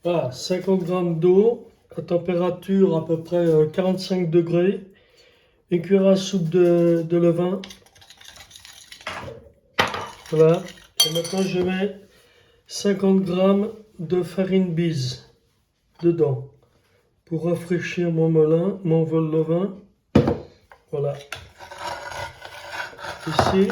Voilà, 50 grammes d'eau à température à peu près 45 degrés. Une cuillère à soupe de levain. Voilà. Et maintenant, je mets 50 grammes de farine bise dedans pour rafraîchir mon vol levain. Voilà. Ici.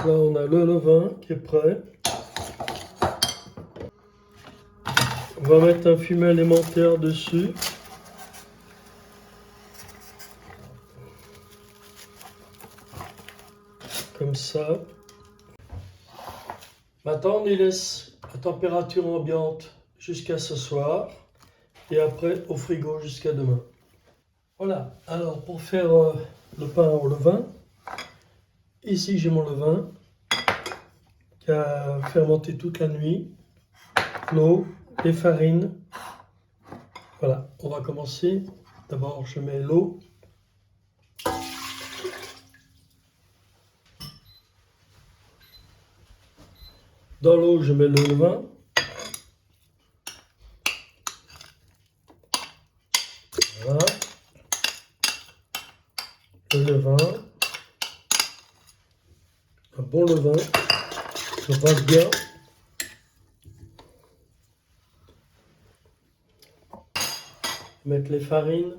Là, on a le levain qui est prêt. On va mettre un fumet élémentaire dessus. Comme ça. Maintenant, on y laisse à température ambiante jusqu'à ce soir. Et après, au frigo jusqu'à demain. Voilà. Alors, pour faire le pain au levain, ici, j'ai mon levain qui a fermenté toute la nuit. L'eau, les farines. Voilà. On va commencer. D'abord, je mets l'eau. Dans l'eau, je mets le levain. Voilà. Le levain. Un bon levain. Ça passe bien. Mettre les farines.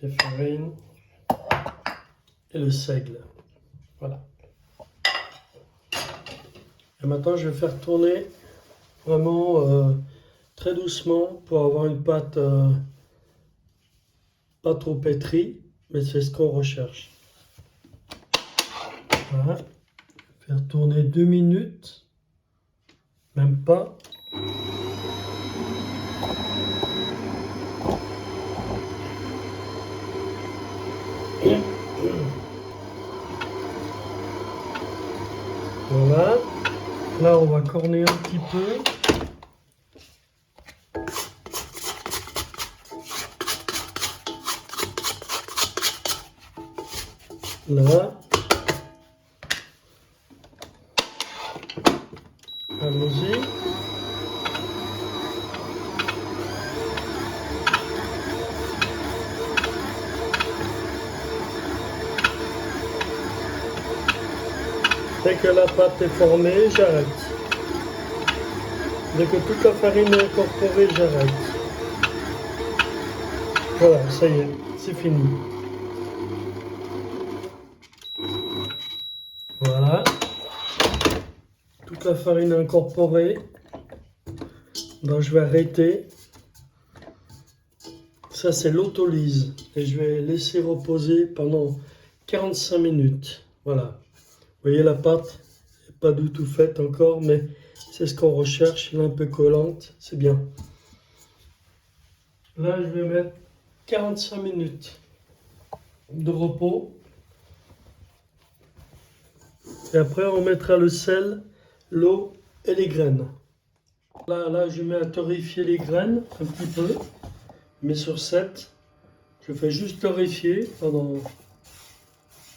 Les farines. Et le seigle. Voilà. Et maintenant, je vais faire tourner vraiment très doucement pour avoir une pâte pas trop pétrie, mais c'est ce qu'on recherche. Voilà. Faire tourner 2 minutes, même pas. Voilà. Là, on va corner un petit peu. Là. Allons-y. Dès que la pâte est formée, j'arrête. Dès que toute la farine est incorporée, j'arrête. Voilà, ça y est, c'est fini. Voilà. Toute la farine incorporée. Donc je vais arrêter. Ça c'est l'autolyse. Et je vais laisser reposer pendant 45 minutes. Voilà. Vous voyez la pâte n'est pas du tout faite encore, mais c'est ce qu'on recherche. Elle est un peu collante, c'est bien. Là je vais mettre 45 minutes de repos. Et après on mettra le sel, l'eau et les graines. Là, je mets à torréfier les graines un petit peu. Je mets sur 7. Je fais juste torréfier pendant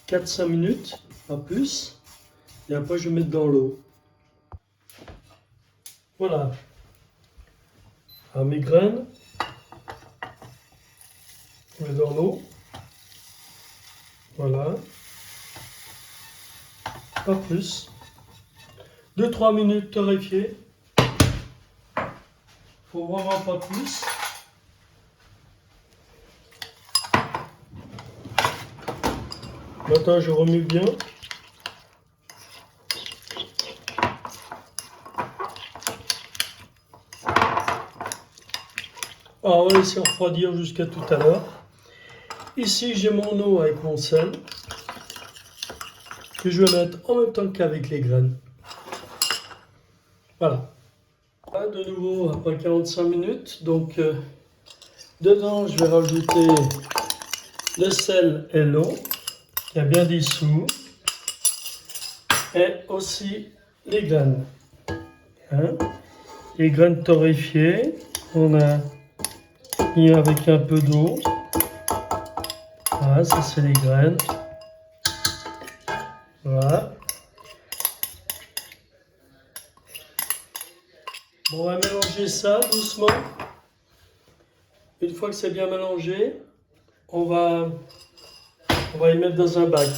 4-5 minutes, pas plus. Et après, je mets dans l'eau. Voilà. Alors, mes graines, je mets dans l'eau. Voilà. Pas plus. 2-3 minutes torréfier. Faut vraiment pas plus. Maintenant, je remue bien. Alors, on va laisser refroidir jusqu'à tout à l'heure. Ici, j'ai mon eau avec mon sel que je vais mettre en même temps qu'avec les graines. Voilà. Là, de nouveau, après 45 minutes, donc dedans, je vais rajouter le sel et l'eau qui a bien dissous. et aussi les graines. Hein? Les graines torréfiées, on a mis avec un peu d'eau. Voilà, ça c'est les graines. Voilà. Bon, on va mélanger ça doucement. Une fois que c'est bien mélangé, on va y mettre dans un bac.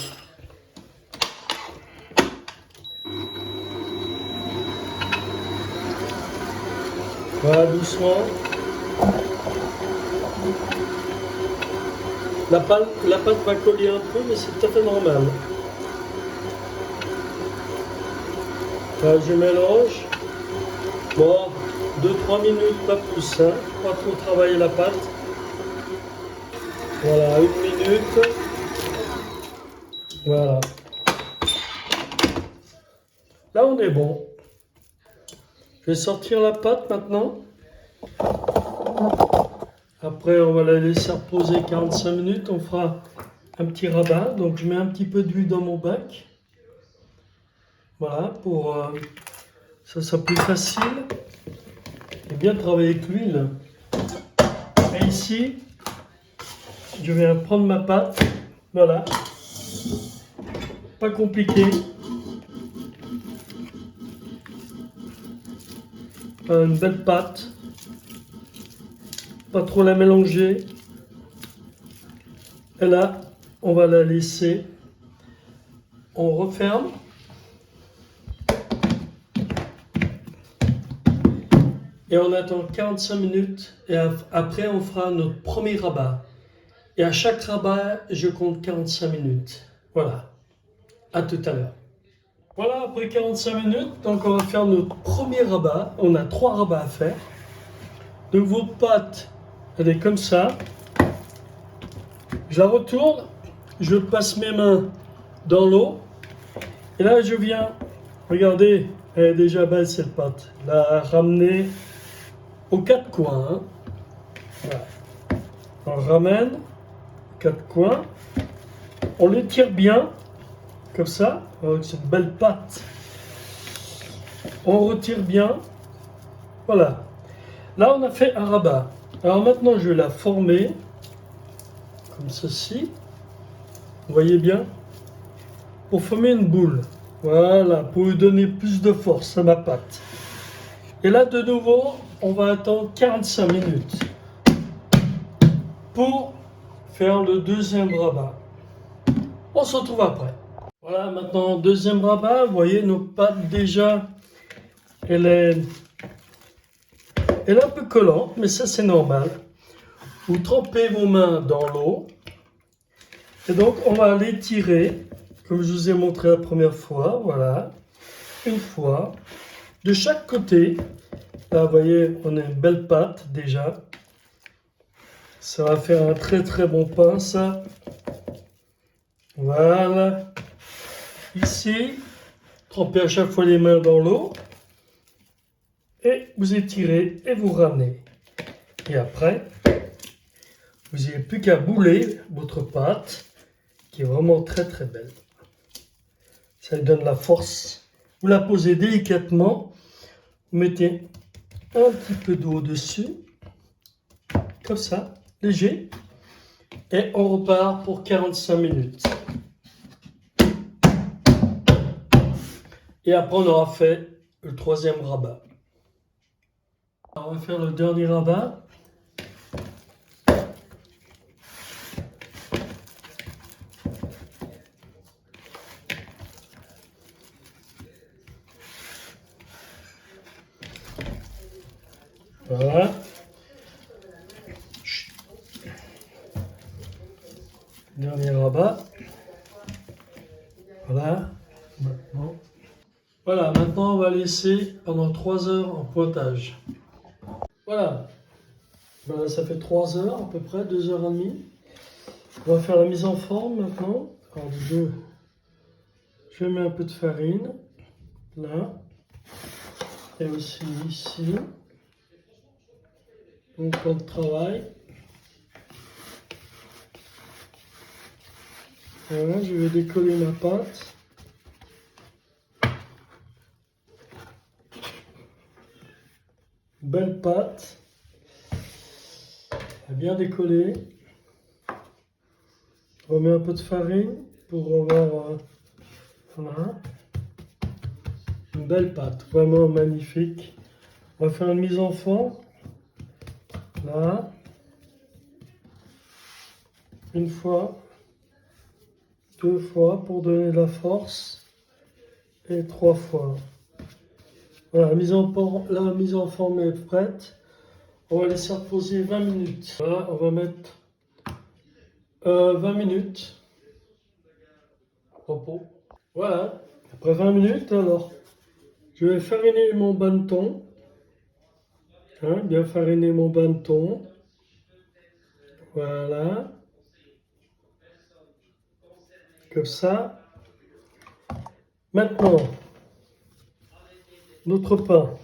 Voilà, doucement. La pâte va coller un peu, mais c'est tout à fait normal. Voilà, je mélange. Bon, 2-3 minutes, pas plus. Hein. Pas trop travailler la pâte. Voilà, 1 minute. Voilà. Là, on est bon. Je vais sortir la pâte maintenant. Après, on va la laisser reposer 45 minutes. On fera un petit rabat. Donc, je mets un petit peu d'huile dans mon bac. Voilà, pour ça soit plus facile. Et bien travailler avec l'huile. Et ici, je vais prendre ma pâte. Voilà. Pas compliqué. Une belle pâte. Pas trop la mélanger. Et là, on va la laisser. On referme. Et on attend 45 minutes. Et après, on fera notre premier rabat. Et à chaque rabat, je compte 45 minutes. Voilà. À tout à l'heure. Voilà, après 45 minutes, donc on va faire notre premier rabat. On a 3 rabats à faire. Donc votre pâte, elle est comme ça. Je la retourne, je passe mes mains dans l'eau. Et là, je viens, regardez, elle est déjà belle cette pâte. La ramener aux 4 coins. Hein. Voilà. On ramène aux 4 coins. On l'étire bien, comme ça, avec cette belle pâte. On retire bien. Voilà. Là, on a fait un rabat. Alors maintenant, je vais la former comme ceci. Vous voyez bien? Pour former une boule. Voilà, pour lui donner plus de force à ma pâte. Et là, de nouveau, on va attendre 45 minutes pour faire le deuxième rabat. On se retrouve après. Voilà, maintenant, deuxième rabat. Vous voyez, nos pâtes déjà, elle est un peu collante, mais ça, c'est normal. Vous trempez vos mains dans l'eau. Et donc, on va l'étirer, comme je vous ai montré la première fois. Voilà. Une fois. De chaque côté. Là, vous voyez, on a une belle pâte déjà. Ça va faire un très très bon pain, ça. Voilà. Ici, trempez à chaque fois les mains dans l'eau. Et vous étirez et vous ramenez. Et après, vous n'avez plus qu'à bouler votre pâte, qui est vraiment très très belle. Ça lui donne la force. Vous la posez délicatement. Vous mettez un petit peu d'eau dessus. Comme ça, léger. Et on repart pour 45 minutes. Et après, on aura fait le troisième rabat. Alors, on va faire le dernier rabat. Voilà. Dernier rabat. Voilà. Maintenant on va laisser pendant 3 heures en pointage. Voilà. Ça fait 3 heures à peu près, 2h30. On va faire la mise en forme maintenant. Alors je mets un peu de farine. Là. Et aussi ici. Mon plan de travail. Voilà, je vais décoller ma pâte. belle pâte. Elle a bien décollé. On met un peu de farine pour avoir voilà, une belle pâte, vraiment magnifique. On va faire une mise en forme. Là. Une fois, 2 fois pour donner de la force. Et 3 fois. Voilà, la mise en forme est prête. On va laisser reposer 20 minutes. Voilà, on va mettre 20 minutes. Repos. Voilà, après 20 minutes, alors, je vais fariner mon banneton. Bien fariner mon banneton. Voilà. Comme ça. Maintenant, notre pain,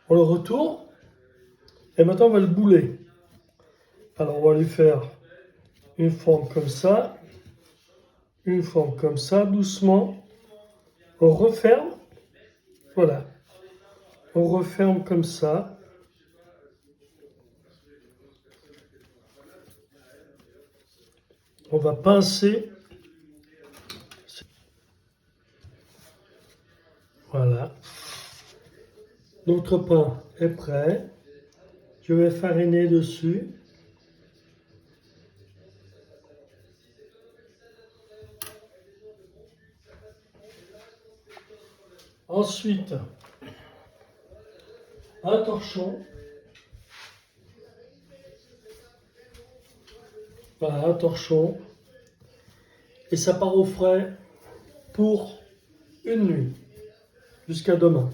on le retourne. Et maintenant, on va le bouler. Alors, on va lui faire une forme comme ça. Une forme comme ça, doucement. On referme. Voilà. On referme comme ça. On va pincer. Voilà. Notre pain est prêt. Je vais fariner dessus. Ensuite, un torchon. Voilà, un torchon. Et ça part au frais pour une nuit, jusqu'à demain.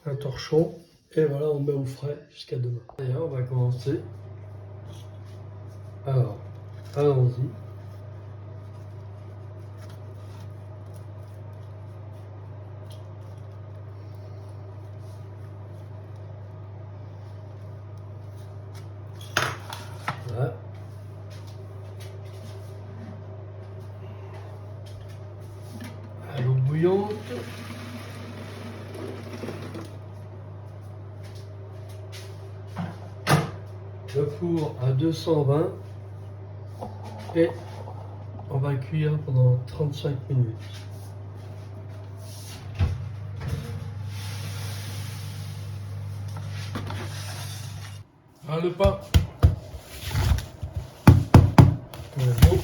Un torchon. Et voilà, on met au frais jusqu'à demain. Et on va commencer. Alors, allons-y. Voilà. À l'eau bouillante. Le four à 220 et on va cuire pendant 35 minutes. Le pain. Bon.